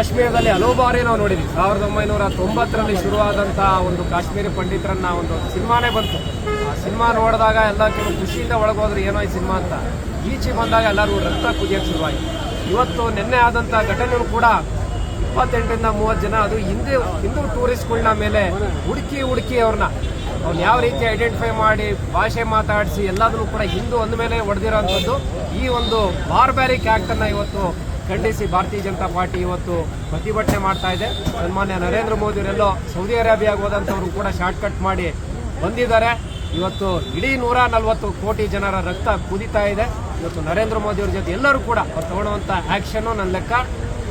ಕಾಶ್ಮೀರದಲ್ಲಿ ಹಲವು ಬಾರಿ ನಾವು ನೋಡಿದ್ವಿ. 1990ರಲ್ಲಿ ಶುರುವಾದಂಥ ಒಂದು ಕಾಶ್ಮೀರಿ ಪಂಡಿತರನ್ನ ಒಂದು ಸಿನಿಮಾನೇ ಬಂತು. ಆ ಸಿನಿಮಾ ನೋಡಿದಾಗ ಎಲ್ಲ ಕೆಲವು ಖುಷಿಯಿಂದ ಒಳಗೋದ್ರು ಏನೋ ಈ ಸಿನಿಮಾ ಅಂತ. ಈಚೆ ಬಂದಾಗ ಎಲ್ಲರೂ ರಕ್ತ ಕುದಿಯೋಕ್ಕೆ ಶುರುವಾಯಿತು. ಇವತ್ತು ನಿನ್ನೆ ಆದಂಥ ಘಟನೆಯೂ ಕೂಡ 28ರಿಂದ 30 ಜನ, ಅದು ಹಿಂದೂ ಟೂರಿಸ್ಟ್ಗಳನ್ನ ಮೇಲೆ ಹುಡುಕಿ ಅವ್ರನ್ನ ಯಾವ ರೀತಿ ಐಡೆಂಟಿಫೈ ಮಾಡಿ ಭಾಷೆ ಮಾತಾಡಿಸಿ ಎಲ್ಲದನ್ನು ಕೂಡ ಹಿಂದೂ ಅಂದ ಮೇಲೆ ಹೊಡೆದಿರೋಂಥದ್ದು. ಈ ಒಂದು ಬಾರ್ಬ್ಯಾರಿಕ್ ಆ್ಯಕ್ಟನ್ನು ಇವತ್ತು ಖಂಡಿಸಿ ಭಾರತೀಯ ಜನತಾ ಪಾರ್ಟಿ ಇವತ್ತು ಪ್ರತಿಭಟನೆ ಮಾಡ್ತಾ ಇದೆ. ಸನ್ಮಾನ್ಯ ನರೇಂದ್ರ ಮೋದಿಯವರೆಲ್ಲೋ ಸೌದಿ ಅರೇಬಿಯಾಗೆ ಹೋದಂಥವ್ರು ಕೂಡ ಶಾರ್ಟ್ಕಟ್ ಮಾಡಿ ಬಂದಿದ್ದಾರೆ. ಇವತ್ತು ಇಡೀ 140 ಕೋಟಿ ಜನರ ರಕ್ತ ಕುದಿತಾ ಇದೆ. ಇವತ್ತು ನರೇಂದ್ರ ಮೋದಿಯವ್ರ ಜೊತೆ ಎಲ್ಲರೂ ಕೂಡ ಅವ್ರು ತಗೊಳ್ಳುವಂಥ ಆ್ಯಕ್ಷನ್ನು ನನ್ನ ಲೆಕ್ಕ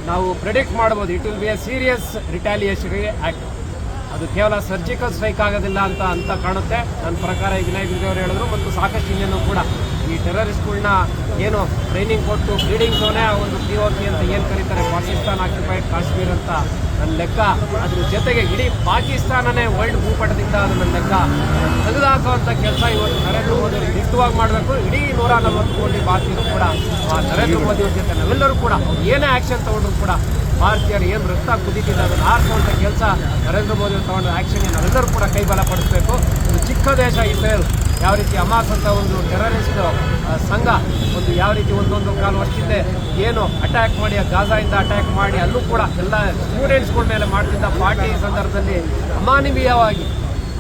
ನಾವು ಪ್ರೆಡಿಕ್ಟ್ ಮಾಡ್ಬೋದು. It will be a serious retaliatory act. ಅದು ಕೇವಲ ಸರ್ಜಿಕಲ್ ಸ್ಟ್ರೈಕ್ ಆಗೋದಿಲ್ಲ ಅಂತ ಕಾಣುತ್ತೆ. ನನ್ನ ಪ್ರಕಾರ ವಿನಯ್ ಬಿರ್ಗಿ ಅವರು ಹೇಳಿದ್ರು. ಮತ್ತು ಸಾಕಷ್ಟು ಇನ್ನೇನು ಕೂಡ ಈ ಟೆರರಿಸ್ಟ್ಗಳನ್ನ ಏನು ಟ್ರೈನಿಂಗ್ ಕೊಟ್ಟು ಬ್ರೀಡಿಂಗ್ ಝೋನೇ ಆ ಒಂದು POK ಅಂತ ಏನು ಕರೀತಾರೆ, ಪಾಕಿಸ್ತಾನ್ ಆಕ್ಯುಪೈಡ್ ಕಾಶ್ಮೀರ್ ಅಂತ ನನ್ನ ಲೆಕ್ಕ. ಅದ್ರ ಜೊತೆಗೆ ಇಡೀ ಪಾಕಿಸ್ತಾನನೇ ವರ್ಲ್ಡ್ ಭೂಪಟದಿಂದ ಅದು ನನ್ನ ಲೆಕ್ಕ ತೆಗೆದುಹಾಕುವಂಥ ಕೆಲಸ ಇವತ್ತು ನರೇಂದ್ರ ಮೋದಿ ಅವರು ದಿಟ್ಟವಾಗಿ ಮಾಡಬೇಕು. ಇಡೀ 140 ಕೋಟಿ ಭಾರತೀಯರು ಕೂಡ ನರೇಂದ್ರ ಮೋದಿ ಅವ್ರ ಜೊತೆ ನಾವೆಲ್ಲರೂ ಕೂಡ ಏನೇ ಆ್ಯಕ್ಷನ್ ತಗೊಂಡ್ರು ಕೂಡ ಭಾರತೀಯರು ಏನು ರಕ್ತ ಕುದಿತಿದೆ ಅದನ್ನು ಆರಿಸುವಂಥ ಕೆಲಸ ನರೇಂದ್ರ ಮೋದಿ ಅವರು ತಗೊಂಡ ಆ್ಯಕ್ಷನ್ಗೆ ನಾವೆಲ್ಲರೂ ಕೂಡ ಕೈ ಬಲಪಡಿಸಬೇಕು. ಒಂದು ಚಿಕ್ಕ ದೇಶ ಇಸ್ರೇಲ್ ಯಾವ ರೀತಿ ಹಮಾಸ್ ಅಂತ ಒಂದು ಟೆರರಿಸ್ಟ್ ಸಂಘ ಒಂದು ಯಾವ ರೀತಿ ಒಂದೊಂದು ಕಾಲು ವರ್ಷದಿಂದ ಏನು ಅಟ್ಯಾಕ್ ಮಾಡಿ ಗಾಜಾಯಿಂದ ಅಟ್ಯಾಕ್ ಮಾಡಿ ಅಲ್ಲೂ ಕೂಡ ಎಲ್ಲ ಸ್ಟೂಡೆಂಟ್ಸ್ಗಳ ಮೇಲೆ ಮಾಡ್ತಿದ್ದ ಪಾರ್ಟಿ ಸಂದರ್ಭದಲ್ಲಿ ಅಮಾನವೀಯವಾಗಿ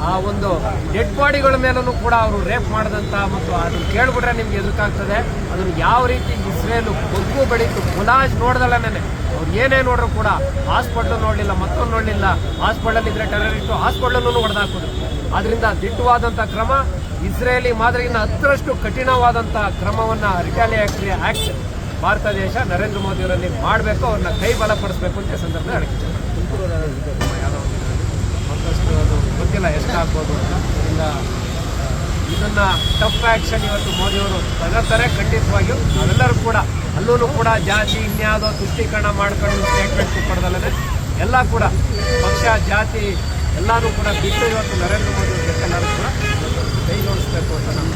ಆ ಒಂದು ಡೆಡ್ ಬಾಡಿಗಳ ಮೇಲೂ ಕೂಡ ಅವರು ರೇಪ್ ಮಾಡಿದಂಥ ಮತ್ತು ಅದನ್ನು ಕೇಳಿಬಿಟ್ರೆ ನಿಮ್ಗೆ ಎದುಕಾಗ್ತದೆ. ಅದನ್ನು ಯಾವ ರೀತಿ ಇಸ್ರೇಲು ಬಗ್ಗು ಬೆಳೀತು ಮುಲಾಜ್ ನೋಡ್ದಲ್ಲೇ ಅವ್ರು ಏನೇ ನೋಡ್ರು ಕೂಡ ಹಾಸ್ಪಿಟ್ಲು ನೋಡಲಿಲ್ಲ, ಮತ್ತೊಂದು ನೋಡಲಿಲ್ಲ. ಹಾಸ್ಪಿಟಲಿದ್ರೆ ಟೆರರಿಸ್ಟು ಹಾಸ್ಪಿಟಲನ್ನು ಹೊಡೆದಾಕೋದು. ಆದ್ದರಿಂದ ದಿಟ್ಟವಾದಂಥ ಕ್ರಮ ಇಸ್ರೇಲಿ ಮಾದರಿಗಿಂತ 10ರಷ್ಟು ಕಠಿಣವಾದಂಥ ಕ್ರಮವನ್ನು ರಿಟಾಲಿಯೇಟರಿ ಆ್ಯಕ್ಟ್ ಭಾರತ ದೇಶ ನರೇಂದ್ರ ಮೋದಿಯವರಲ್ಲಿ ಮಾಡಬೇಕು. ಅವ್ರನ್ನ ಕೈ ಬಲಪಡಿಸಬೇಕು ಅಂತ ಸಂದರ್ಭದಲ್ಲಿ ಮತ್ತಷ್ಟು ಅದು ಗೊತ್ತಿಲ್ಲ ಎಷ್ಟಾಗ್ಬೋದು. ಅದರಿಂದ ಇದನ್ನು ಟಫ್ ಆ್ಯಕ್ಷನ್ ಇವತ್ತು ಮೋದಿಯವರು ತಗೋತಾರೆ ಖಂಡಿತವಾಗಿಯೂ. ನಾವೆಲ್ಲರೂ ಕೂಡ ಅಲ್ಲೂ ಕೂಡ ಜಾತಿ ಇನ್ಯಾವುದೋ ತುಷ್ಟೀಕರಣ ಮಾಡ್ಕೊಂಡು ಸ್ಟೇಟ್ಮೆಂಟ್ ಕೊಡೋದಲ್ಲೇ ಎಲ್ಲ ಕೂಡ ಪಕ್ಷ ಜಾತಿ ಎಲ್ಲರೂ ಕೂಡ ಬಿಟ್ಟು ಇವತ್ತು ನರೇಂದ್ರ ಮೋದಿ ಜೊತೆ ಎಲ್ಲರೂ ಕೂಡ ಕೈ ಜೋಡಿಸ್ಬೇಕು ಅಂತ ನಾನು